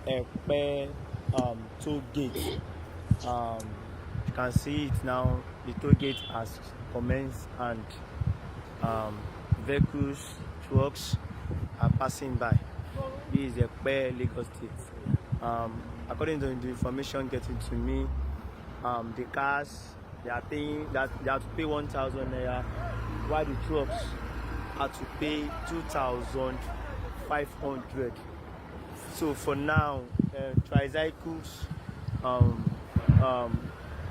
Epe toll gate. You can see it now. The toll gate has commenced, and vehicles, trucks are passing by. This is Epe, Lagos State. According to the information getting to me, the cars, they are paying that they have to pay 1,000 naira, while the trucks have to pay 2,500. So for now, tricycles,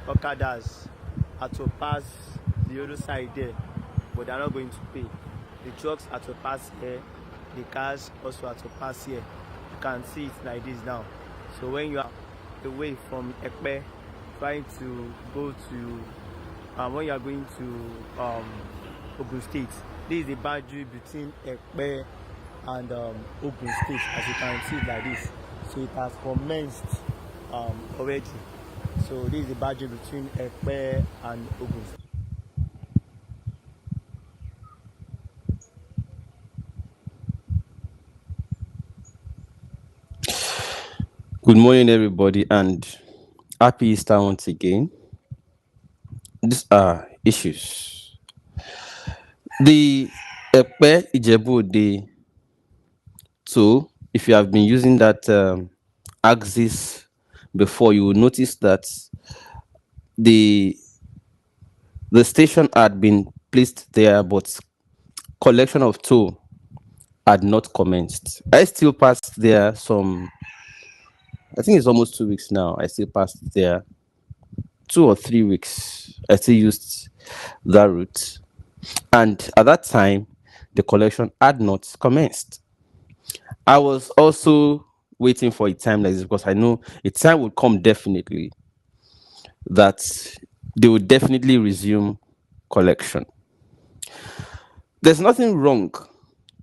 Okadas are to pass the other side there, but they are not going to pay. The trucks are to pass here, the cars also are to pass here. You can see it like this now. So when you are away from Epe, trying to go to when you are going to Ogun State, this is the boundary between Epe and Ogun State, as you can see it like this. So it has commenced already. So this is the boundary between Epe and Ogun State. Good morning, everybody, and happy Easter once again. These are issues. The Epe Ijebu Ode tool, if you have been using that axis before, you will notice that the station had been placed there, but collection of toll had not commenced. I still passed there I think it's almost 2 weeks now. I still passed there 2 or 3 weeks. I still used that route. And at that time, the collection had not commenced. I was also waiting for a time like this because I know a time would come definitely that they would definitely resume collection. There's nothing wrong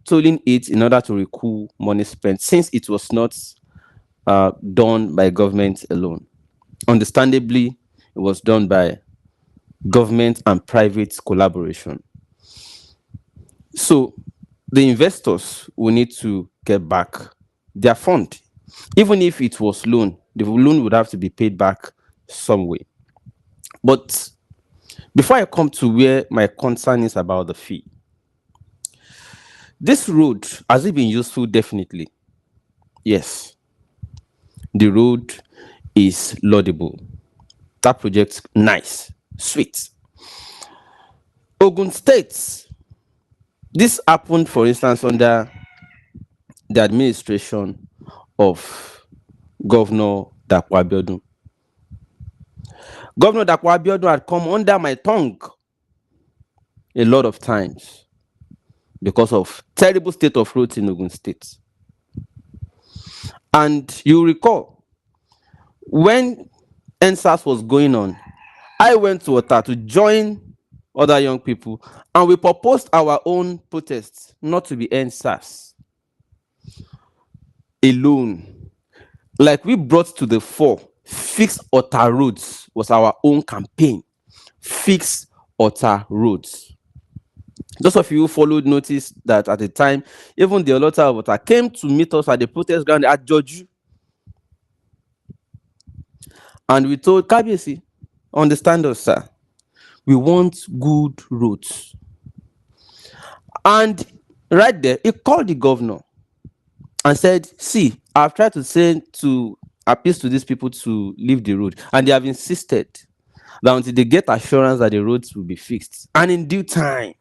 tolling it in order to recoup money spent since it was not done by government alone. Understandably, it was done by government and private collaboration. So the investors will need to get back their fund. Even if it was loan, the loan would have to be paid back some way. But before I come to where my concern is about the fee, this road, has it been useful? Definitely. Yes. The road is laudable. That project, nice, sweet. Ogun State, this happened, for instance, under the administration of Governor Dapo Abiodun. Governor Dapo Abiodun had come under my tongue a lot of times because of terrible state of roads in Ogun State. And you recall, when NSAS was going on, I went to Ota to join other young people, and we proposed our own protests not to be NSAS alone. Like we brought to the fore, fix Ota roads was our own campaign. Fix Ota roads. Those of you who followed noticed that at the time, even the Olota of Ota came to meet us at the protest ground at Joju. And we told Kabiyesi, understand us, sir. We want good roads. And right there, he called the governor and said, see, I've tried to appeal to these people to leave the road. And they have insisted that until they get assurance that the roads will be fixed. And in due time,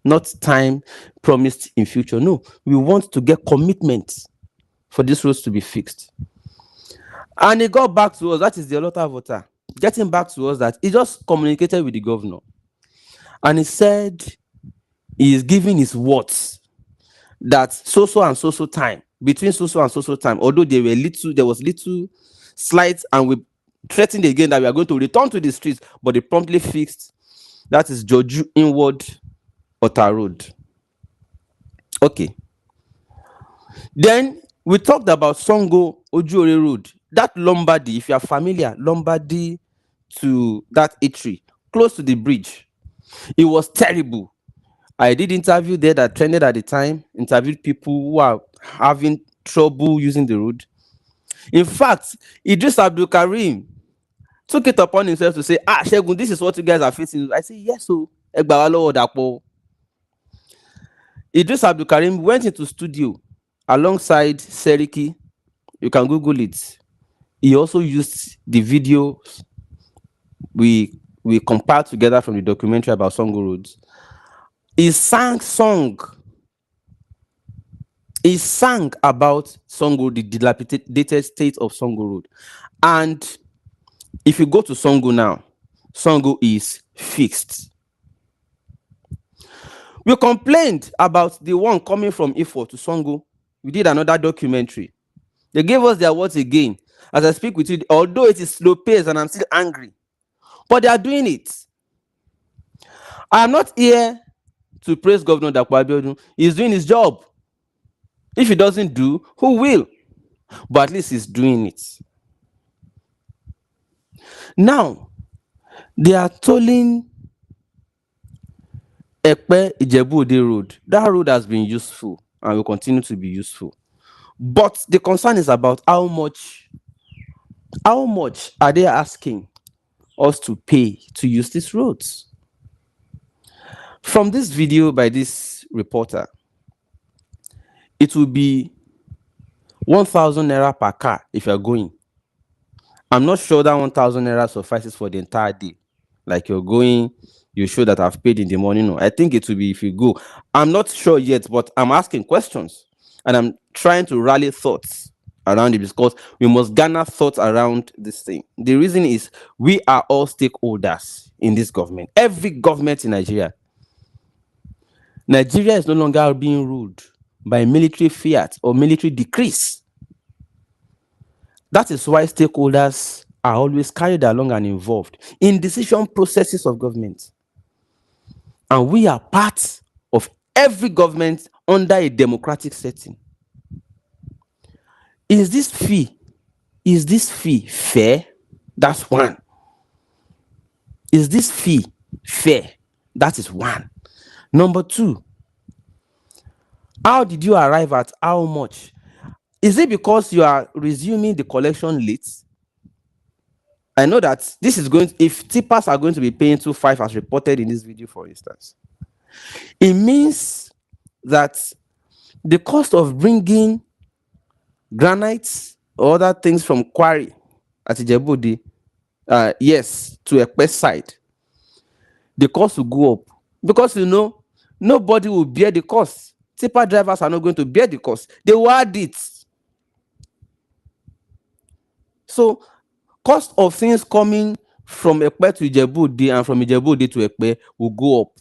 not time promised in future. No, we want to get commitment for these roads to be fixed. And he got back to us, that is the Olota voter, getting back to us that he just communicated with the governor. And he said he is giving his words that so and so time, between so and so time, although there was little slight, and we threatened again that we are going to return to the streets, but they promptly fixed. That is Joju inward Ota Road. Okay. Then we talked about Songo Ojuore Road. That Lombardy, if you are familiar, Lombardy to that eatery, close to the bridge. It was terrible. I did interview there that trended at the time, interviewed people who are having trouble using the road. In fact, Idris Abdul Karim took it upon himself to say, Shegun, this is what you guys are facing. I say, yes, so Egbawalo Odapo. Idris Abdul Karim went into studio alongside Seriki. You can Google it. He also used the video we compiled together from the documentary about Songo Roads. He sang about Songo, the dilapidated state of Songo Road. And if you go to Songo now, Songo is fixed. We complained about the one coming from Ifo to Songo. We did another documentary. They gave us their words again. As I speak with you, although it is slow pace and I'm still angry, but they are doing it. I am not here to praise Governor Dapo Abiodun. He's doing his job. If he doesn't do, who will? But at least he's doing it. Now, they are tolling Epe Ijebu Ode road. That road has been useful and will continue to be useful. But the concern is about how much are they asking us to pay to use these roads? From this video by this reporter, it will be 1,000 naira per car if you're going. I'm not sure that 1,000 naira suffices for the entire day. Like you're going, you show that I've paid in the morning. No, I think it will be if you go. I'm not sure yet, but I'm asking questions and I'm trying to rally thoughts around it because we must garner thoughts around this thing. The reason is we are all stakeholders in this government. Every government in Nigeria. Nigeria is no longer being ruled by military fiat or military decrees. That is why stakeholders are always carried along and involved in decision processes of government. And we are part of every government under a democratic setting. Is this fee fair? That's one. Is this fee fair? That is one. Number two, how did you arrive at how much? Is it because you are resuming the collection late? I know that this is going, if tippers are going to be paying 2.5 as reported in this video, for instance, it means that the cost of bringing granites or other things from quarry at Ijebu Ode, to Epe side, the cost will go up because nobody will bear the cost. Tipper drivers are not going to bear the cost. They will add it. So, cost of things coming from Epe to Ijebu Ode and from Ijebu Ode to Epe will go up.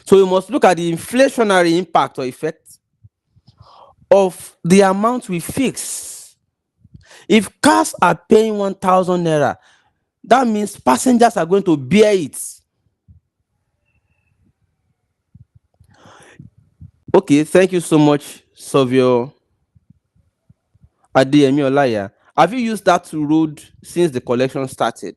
So, you must look at the inflationary impact or effect of the amount we fix. If cars are paying 1,000 naira, that means passengers are going to bear it. Okay, thank you so much, Savio Adeyemi Olaya. Have you used that road since the collection started?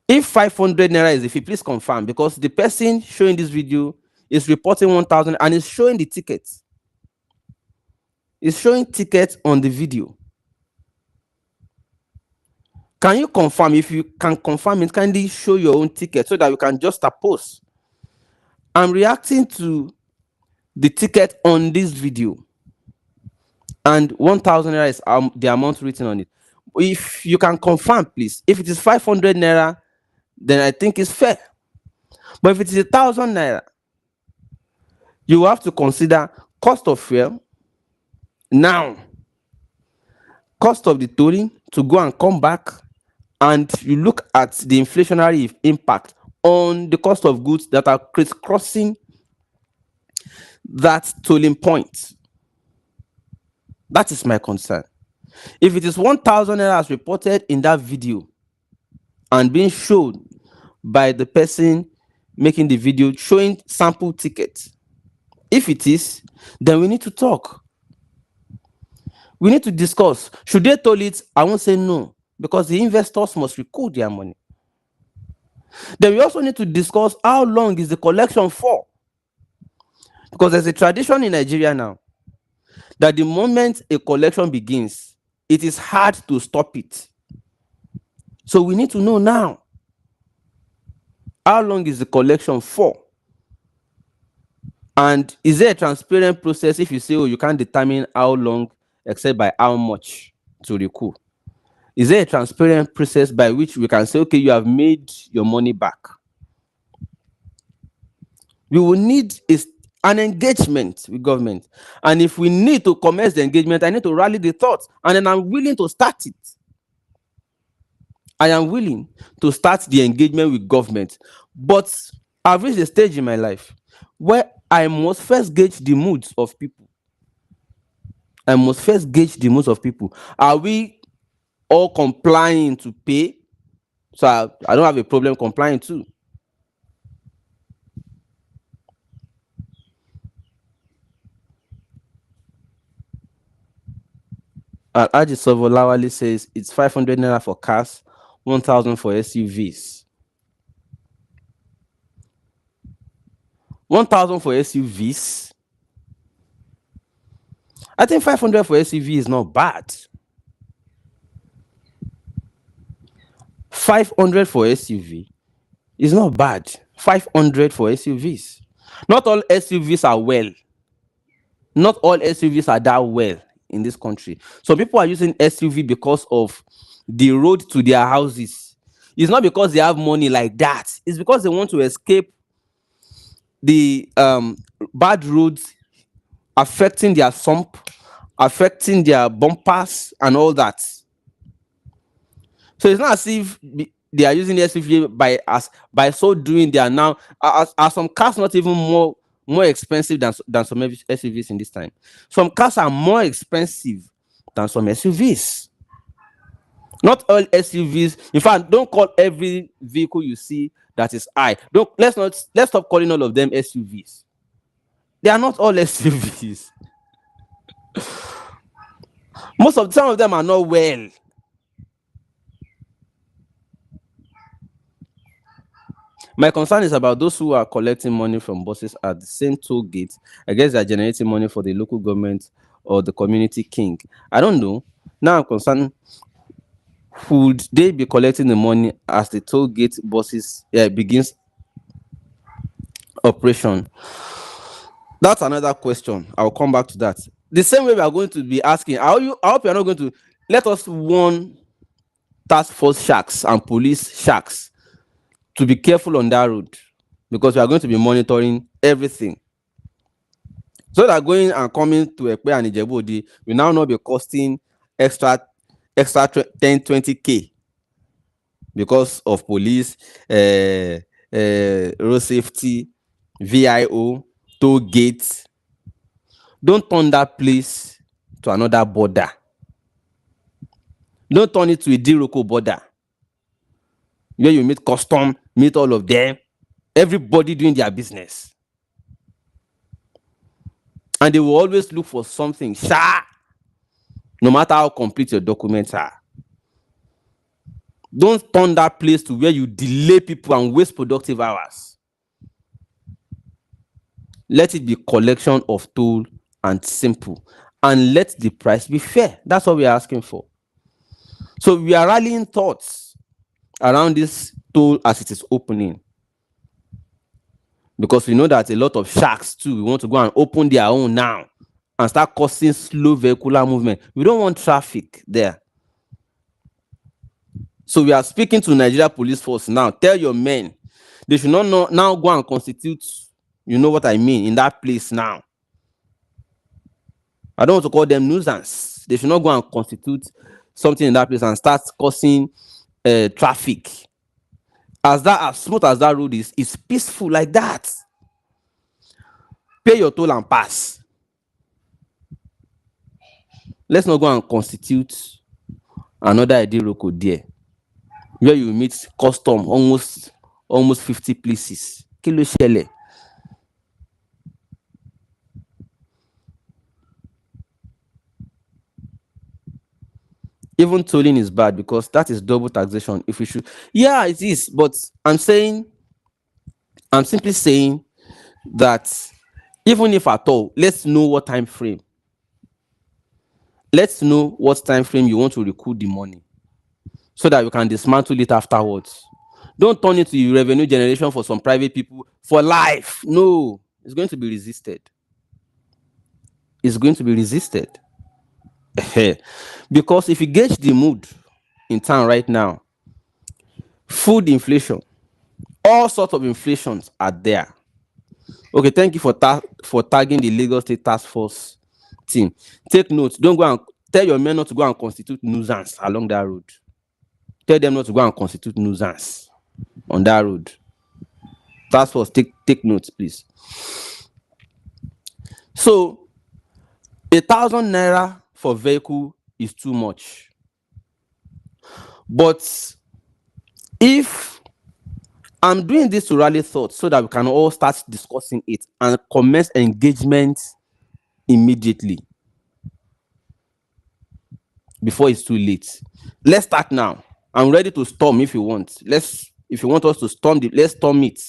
If 500 naira is the fee, please confirm, because the person showing this video is reporting 1,000 and is showing the ticket. It's showing tickets on the video. Can you confirm? If you can confirm it, kindly show your own ticket so that we can just oppose. I'm reacting to the ticket on this video, and 1,000 naira is the amount written on it. If you can confirm, please. If it is 500 naira, then I think it's fair. But if it is 1,000 naira, you have to consider cost of fuel, now cost of the tolling to go and come back, and you look at the inflationary impact on the cost of goods that are crisscrossing that tolling point. That is my concern. If it is 1,000 naira as reported in that video and being shown by the person making the video, showing sample tickets, if it is, then we need to talk. We need to discuss. Should they toll it? I won't say no, because the investors must recoup their money. Then we also need to discuss how long is the collection for. Because there's a tradition in Nigeria now that the moment a collection begins, it is hard to stop it. So we need to know now, how long is the collection for? And is there a transparent process if you say, oh, you can't determine how long except by how much to recoup? Is there a transparent process by which we can say, okay, you have made your money back? We will need an engagement with government. And if we need to commence the engagement, I need to rally the thoughts. And then I'm willing to start it. I am willing to start the engagement with government. But I've reached a stage in my life where I must first gauge the moods of people. I must first gauge the moods of people. Are we all complying to pay? So I don't have a problem complying too. Aji Sovolawali says it's 500 naira for cars, 1,000 for SUVs. 1,000 for SUVs. I think 500 for SUV is not bad. 500 for SUV is not bad. 500 for SUVs. Not all SUVs are well. Not all SUVs are that well in this country. So people are using SUV because of the road to their houses. It's not because they have money like that. It's because they want to escape the bad roads affecting their sump, affecting their bumpers and all that. So it's not as if they are using the SUV by so doing they are now are some cars not even more expensive than some SUVs in this time. Some cars are more expensive than some SUVs. Not all SUVs. In fact, don't call every vehicle you see that is high. Let's stop calling all of them SUVs. They are not all SUVs. Some of them are not well. My concern is about those who are collecting money from buses at the same toll gate. I guess they're generating money for the local government or the community king. I don't know. Now I'm concerned, would they be collecting the money as the toll gate buses begins operation? That's another question. I'll come back to that. The same way we are going to be asking, I hope you're not going to let us warn task force sharks and police sharks to be careful on that road, because we are going to be monitoring everything. So that going and coming to Epe and Ijebu Ode will now not be costing extra 10-20K because of police, road safety, VIO, toll gates. Don't turn that place to another border. Don't turn it to a D-Roko border where you meet custom, meet all of them, everybody doing their business. And they will always look for something, no matter how complete your documents are. Don't turn that place to where you delay people and waste productive hours. Let it be collection of toll and simple. And let the price be fair. That's what we are asking for. So we are rallying thoughts around this toll as it is opening. Because we know that a lot of sharks too, we want to go and open their own now and start causing slow vehicular movement. We don't want traffic there. So we are speaking to Nigeria Police Force now. Tell your men, they should not now go and constitute, you know what I mean, in that place now. I don't want to call them nuisance. They should not go and constitute something in that place and start causing traffic. As smooth as that road is, it's peaceful like that. Pay your toll and pass. Let's not go and constitute another D-Roko there, where you meet custom almost 50 places. Kilo shele. Even tolling is bad because that is double taxation. If we should, yeah, it is. But I'm simply saying that even if at all, let's know what time frame. let's know what time frame you want to recoup the money so that we can dismantle it afterwards. Don't turn it to revenue generation for some private people for life. No, it's going to be resisted. It's going to be resisted. Because if you gauge the mood in town right now, food inflation, all sorts of inflations are there. Okay, thank you for tagging the Lagos State Task Force team. Take note. Don't go and tell your men not to go and constitute nuisance along that road. Tell them not to go and constitute nuisance on that road. Task Force, take notes, please. So, 1,000 naira for vehicle is too much. But if I'm doing this to rally thoughts so that we can all start discussing it and commence engagement immediately before it's too late. Let's start now. I'm ready to storm if you want. If you want us to storm let's storm it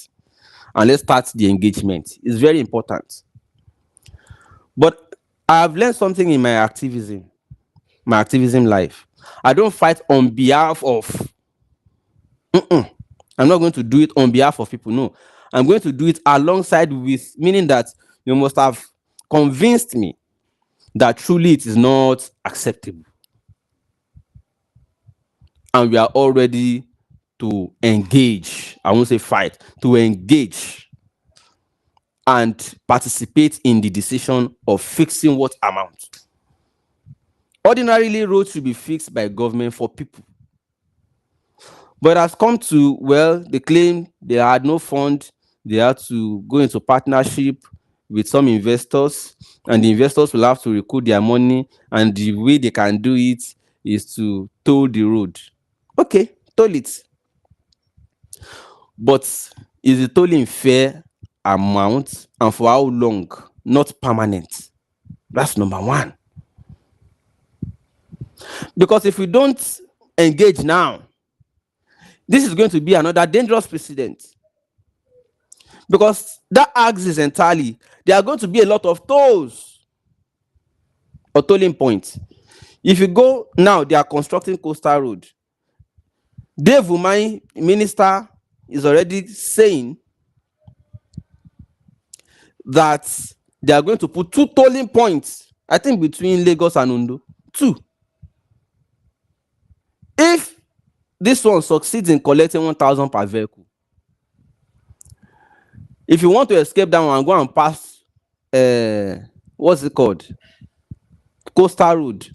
and let's start the engagement. It's very important. But I've learned something in my activism life. I don't fight on behalf of. I'm not going to do it on behalf of people. No, I'm going to do it alongside with, meaning that you must have convinced me that truly it is not acceptable. And we are all ready to engage. I won't say fight, to engage and participate in the decision of fixing what amount. Ordinarily, roads should be fixed by government for people. But it has come to, well, they claim they had no fund. They had to go into partnership with some investors, and the investors will have to recoup their money. And the way they can do it is to toll the road. Okay, toll it. But is the tolling fair amount and for how long? Not permanent. That's number one. Because if we don't engage now, this is going to be another dangerous precedent. Because that axis entirely, there are going to be a lot of tolls or tolling points. If you go now, they are constructing Coastal Road. Dave Umahi, minister, is already saying that they are going to put 2 tolling points, I think, between Lagos and Ondo. 2. If this one succeeds in collecting 1,000 per vehicle, if you want to escape that one, go and pass, what's it called? Coastal Road.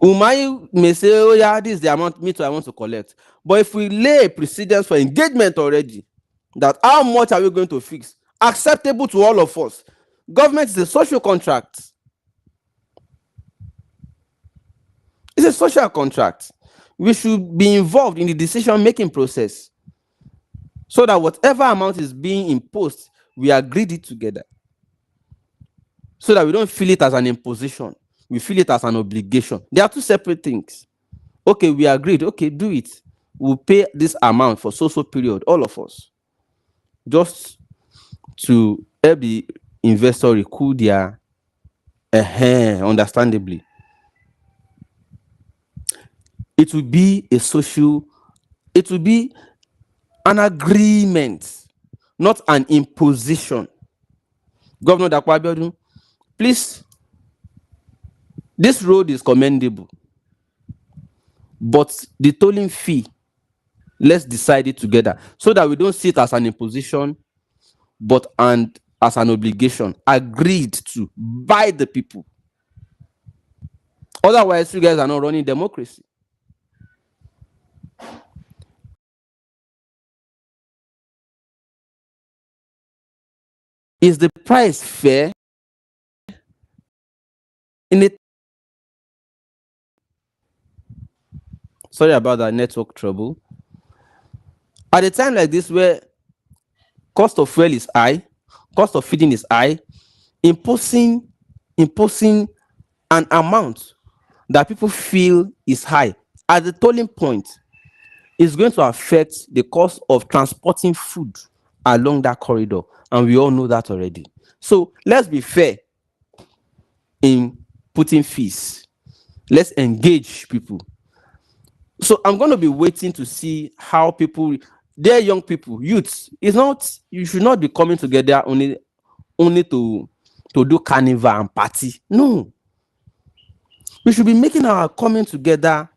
Umahi may say, oh yeah, this is the amount I want to collect. But if we lay a precedence for engagement already, that how much are we going to fix? Acceptable to all of us. Government is a social contract. It's a social contract. We should be involved in the decision-making process so that whatever amount is being imposed, we agreed it together. So that we don't feel it as an imposition. We feel it as an obligation. They are 2 separate things. Okay, we agreed. Okay, do it. We'll pay this amount for so period, all of us. Just to help the investor recoup their understandably. It will be an agreement, not an imposition. Governor Dapo Abiodun, please, this road is commendable, but the tolling fee, let's decide it together so that we don't see it as an imposition, but as an obligation agreed to by the people. Otherwise, you guys are not running democracy. Is the price fair? Sorry about that network trouble. At a time like this where cost of fuel is high, cost of feeding is high, imposing an amount that people feel is high at the tolling point is going to affect the cost of transporting food along that corridor, and we all know that already. So let's be fair in putting fees. Let's engage people. So I'm going to be waiting to see how people, their young people, youths, it's not, you should not be coming together only to do carnival and party. No, we should be making our coming together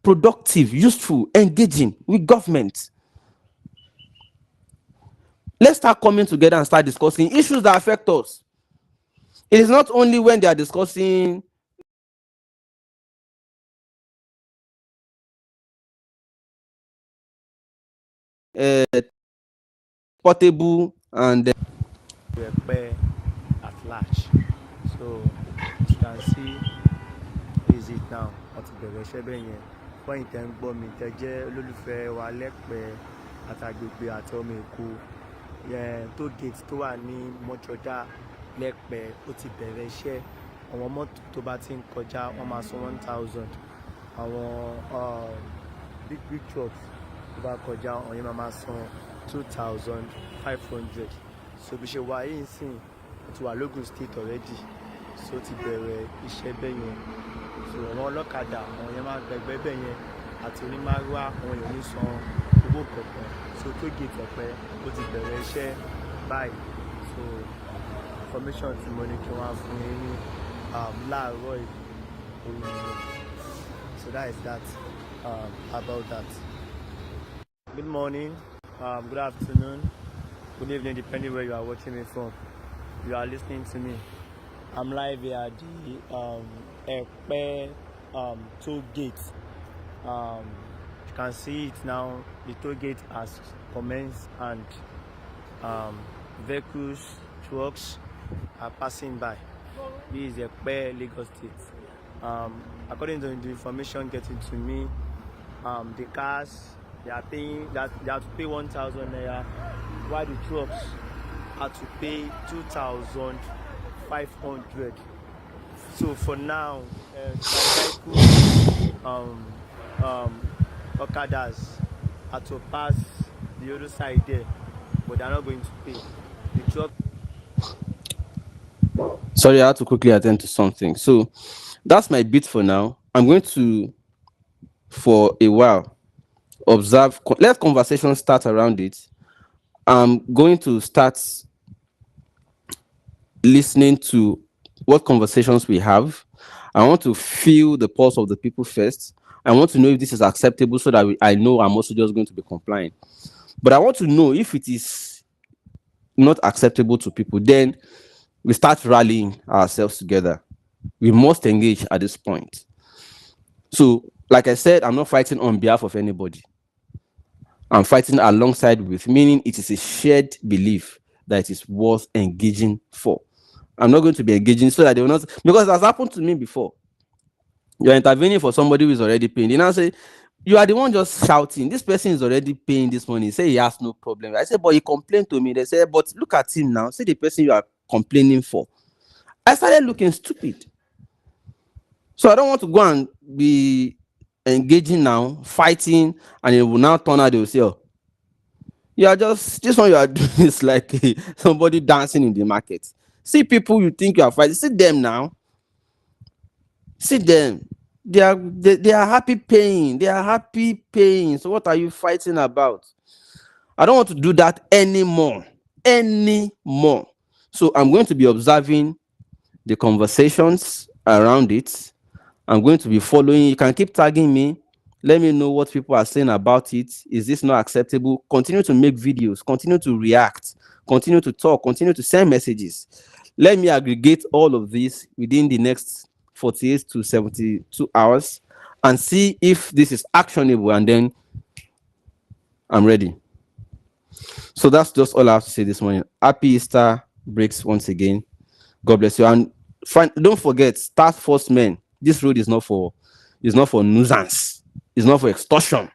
productive, useful, engaging with government. Let's start coming together and start discussing issues that affect us. It is not only when they are discussing portable and Epe at large. So as you can see, is it now wọ́n ti bẹ̀rẹ̀ iṣẹ́ bẹ́ẹ̀ yẹn fún ìtẹ́ ń gbọ́ mi tẹ́ jẹ́ olólùfẹ́ wa lẹ́pẹ́ àtàgbègbè àti ọmọ Èkó tó gate tó wà ní mọ́jọ́dá lẹ́pẹ́ ó ti bẹ̀rẹ̀ iṣẹ́. Àwọn mọ́tò tó bá ti ń kọjá wọ́n máa san 1,000. Àwọn big trucks tó bá kọjá àwọn yẹn máa san 2,500. So bí ṣe wà yìí sìn ó ti wà lógun state already, so ti bẹ̀rẹ̀ iṣẹ́ bẹ́ẹ̀ yẹn. So àwọn ọlọ́kadà àwọn yẹn máa gbẹgbẹ́ bẹ́ẹ̀ yẹn àti onímàrúwá àwọn èèyàn ní san owó kọ̀ọ̀kan. So tó gate Ẹ̀pẹ́ ó ti bẹ̀rẹ̀ iṣẹ́ báyìí. So information tí mo ní kí wọ́n á fún yín ní láàárọ̀ yìí. So that is that about that. Good morning, good afternoon, good evening, depending where you are watching me from. You are listening to me. I'm live here at the Epe toll gate. You can see it now. The toll gate has commenced and vehicles, trucks are passing by. This is Epe, Lagos State. According to the information getting to me, the cars they are paying that they have to pay 1,000 naira, while the trucks have to pay 2,500. So for now, Okadas are to pass the other side there, but they are not going to pay. The truck. sorry, I had to quickly attend to something. So that's my bit for now. I'm going to, for a while, observe, let conversation start around it. I'm going to start listening to what conversations we have. I want to feel the pulse of the people first. I want to know if this is acceptable so that I know I'm also just going to be compliant. But I want to know if it is not acceptable to people, then we start rallying ourselves together. We must engage at this point. So, like I said, I'm not fighting on behalf of anybody. I'm fighting alongside with, meaning it is a shared belief that it is worth engaging for. I'm not going to be engaging so that they will not, because it has happened to me before. You're intervening for somebody who is already paying. They now say, you are the one just shouting. This person is already paying this money. Say he has no problem. I say, but he complained to me. They say, but look at him now. See the person you are complaining for. I started looking stupid. So I don't want to go and be engaging now, fighting, and it will now turn out, they will say, oh, you are just, this one you are doing is like somebody dancing in the market. See people you think you are fighting, see them now. See them. They are happy paying. They are happy paying. So what are you fighting about? I don't want to do that anymore. Anymore. So I'm going to be observing the conversations around it. I'm going to be following. You can keep tagging me. Let me know what people are saying about it. Is this not acceptable? Continue to make videos. Continue to react. Continue to talk. Continue to send messages. Let me aggregate all of this within the next 48 to 72 hours and see if this is actionable, and then I'm ready. So that's just all I have to say this morning. Happy Easter breaks once again. God bless you. And don't forget, start first men. This road is not for nuisance. It's not for extortion.